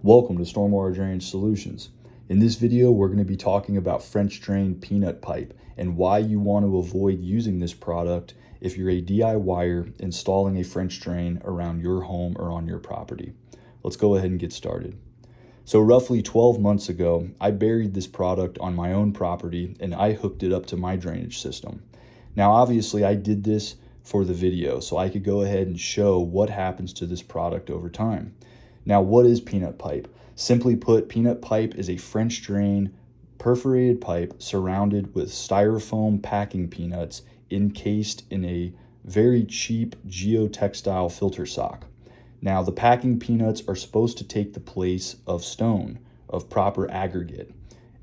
Welcome to Stormwater Drainage Solutions. In this video, we're going to be talking about French drain peanut pipe and why you want to avoid using this product if you're a DIYer installing a French drain around your home or on your property. Let's go ahead and get started. So roughly 12 months ago, I buried this product on my own property and I hooked it up to my drainage system. Now, obviously, I did this for the video so I could go ahead and show what happens to this product over time. Now, what is peanut pipe? Simply put, peanut pipe is a French drain perforated pipe surrounded with styrofoam packing peanuts encased in a very cheap geotextile filter sock. Now, the packing peanuts are supposed to take the place of stone, of proper aggregate.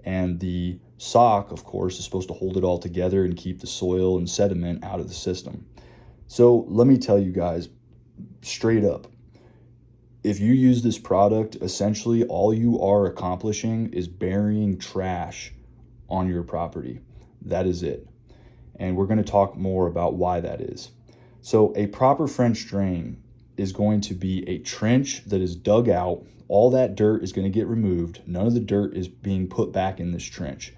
And the sock, of course, is supposed to hold it all together and keep the soil and sediment out of the system. So let me tell you guys straight up, if you use this product, essentially all you are accomplishing is burying trash on your property. That is it. And we're going to talk more about why that is. So a proper French drain is going to be a trench that is dug out. All that dirt is going to get removed. None of the dirt is being put back in this trench.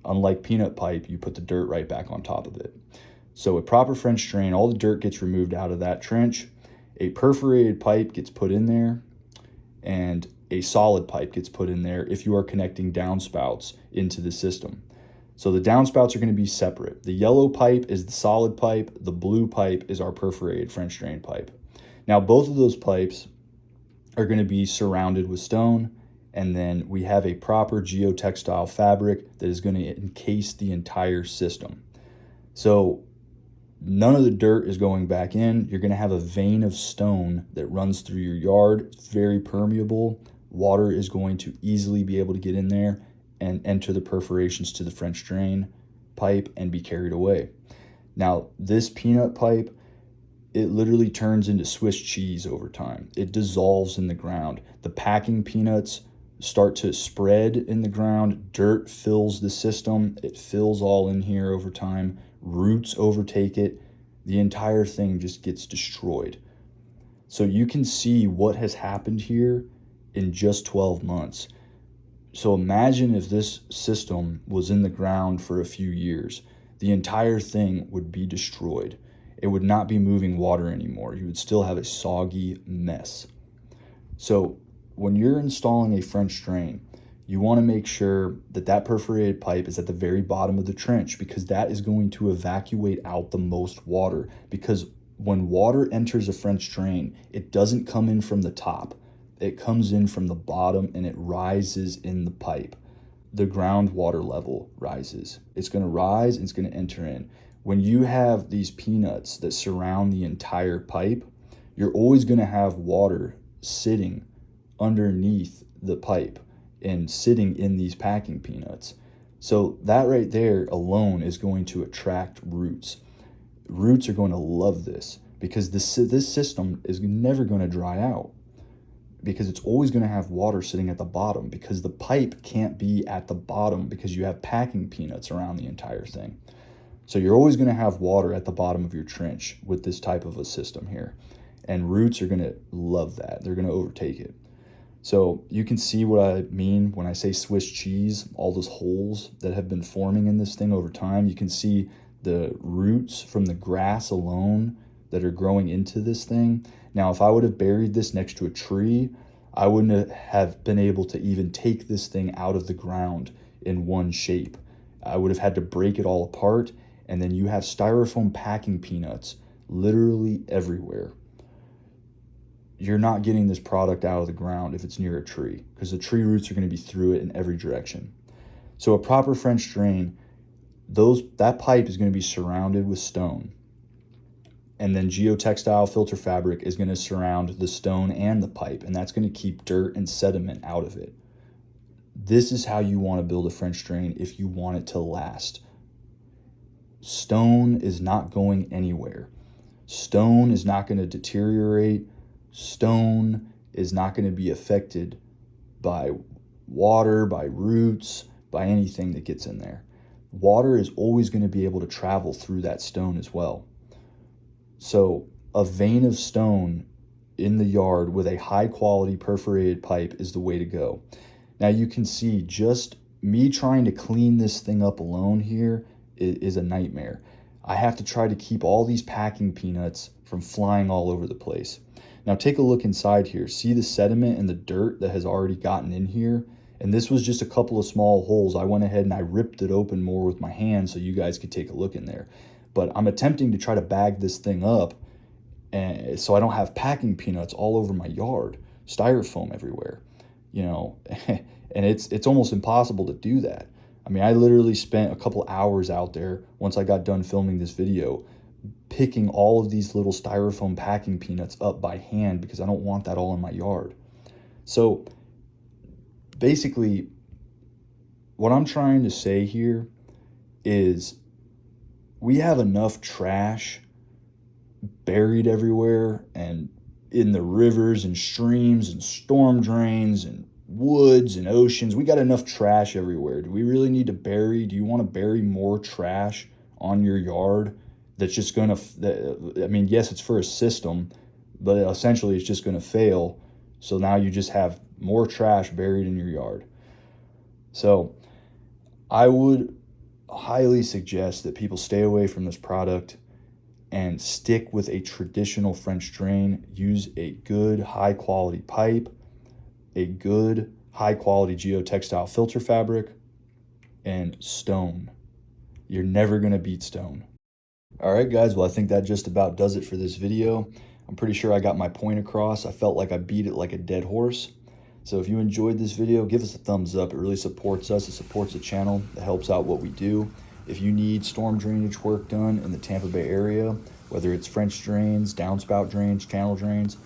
Unlike peanut pipe, you put the dirt right back on top of it. So a proper French drain, all the dirt gets removed out of that trench. A perforated pipe gets put in there, and a solid pipe gets put in there if you are connecting downspouts into the system. So the downspouts are going to be separate. The yellow pipe is the solid pipe. The blue pipe is our perforated French drain pipe. Now, both of those pipes are going to be surrounded with stone, and then we have a proper geotextile fabric that is going to encase the entire system. So none of the dirt is going back in. You're going to have a vein of stone that runs through your yard. It's very permeable. Water is going to easily be able to get in there and enter the perforations to the French drain pipe and be carried away. Now, this peanut pipe, it literally turns into Swiss cheese over time. It dissolves in the ground. The packing peanuts start to spread in the ground. Dirt fills the system. It fills all in here over time. Roots overtake it. The entire thing just gets destroyed. So you can see what has happened here in just 12 months. So imagine if this system was in the ground for a few years. The entire thing would be destroyed. It would not be moving water anymore. You would still have a soggy mess. So when you're installing a French drain, you want to make sure that that perforated pipe is at the very bottom of the trench, because that is going to evacuate out the most water. Because when water enters a French drain, it doesn't come in from the top. It comes in from the bottom and it rises in the pipe. The groundwater level rises. It's going to rise and it's going to enter in. When you have these peanuts that surround the entire pipe, you're always going to have water sitting underneath the pipe and sitting in these packing peanuts. So that right there alone is going to attract roots. Roots are going to love this because this system is never going to dry out, because it's always going to have water sitting at the bottom, because the pipe can't be at the bottom because you have packing peanuts around the entire thing. So you're always going to have water at the bottom of your trench with this type of a system here. And roots are going to love that. They're going to overtake it. So you can see what I mean when I say Swiss cheese, all those holes that have been forming in this thing over time. You can see the roots from the grass alone that are growing into this thing. Now, if I would have buried this next to a tree, I wouldn't have been able to even take this thing out of the ground in one shape. I would have had to break it all apart, and then you have styrofoam packing peanuts literally everywhere. You're not getting this product out of the ground if it's near a tree, because the tree roots are going to be through it in every direction. So a proper French drain, that pipe is going to be surrounded with stone. And then geotextile filter fabric is going to surround the stone and the pipe, and that's going to keep dirt and sediment out of it. This is how you want to build a French drain if you want it to last. Stone is not going anywhere. Stone is not going to deteriorate. Stone is not going to be affected by water, by roots, by anything that gets in there. Water is always going to be able to travel through that stone as well. So a vein of stone in the yard with a high quality perforated pipe is the way to go. Now you can see just me trying to clean this thing up alone here is a nightmare. I have to try to keep all these packing peanuts from flying all over the place. Now take a look inside here. See the sediment and the dirt that has already gotten in here? And this was just a couple of small holes. I went ahead and I ripped it open more with my hand so you guys could take a look in there. But I'm attempting to try to bag this thing up and so I don't have packing peanuts all over my yard, styrofoam everywhere, you know, and it's almost impossible to do that. I mean, I literally spent a couple hours out there once I got done filming this video, picking all of these little styrofoam packing peanuts up by hand because I don't want that all in my yard. So basically, what I'm trying to say here is we have enough trash buried everywhere and in the rivers and streams and storm drains and woods and oceans. We got enough trash everywhere. Do we really need to bury? Do you want to bury more trash on your yard that's just going to, I mean, yes, it's for a system, but essentially it's just going to fail. So now you just have more trash buried in your yard. So I would highly suggest that people stay away from this product and stick with a traditional French drain. Use a good high quality pipe, a good high quality geotextile filter fabric, and stone. You're never gonna beat stone. All right guys, well I think that just about does it for this video. I'm pretty sure I got my point across. I felt like I beat it like a dead horse. So if you enjoyed this video, give us a thumbs up. It really supports us. It supports the channel. It helps out what we do. If you need storm drainage work done in the Tampa Bay area, whether it's French drains, downspout drains, channel drains,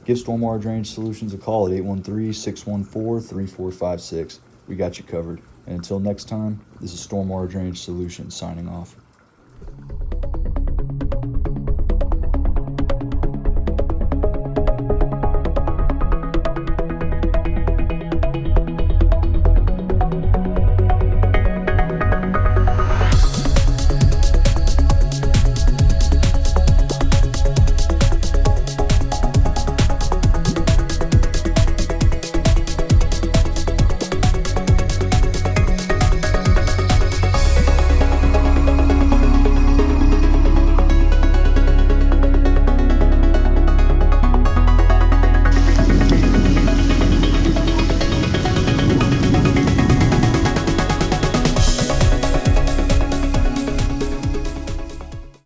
give Stormwater Drainage Solutions a call at 813-614-3456. We got you covered. And until next time, this is Stormwater Drainage Solutions signing off.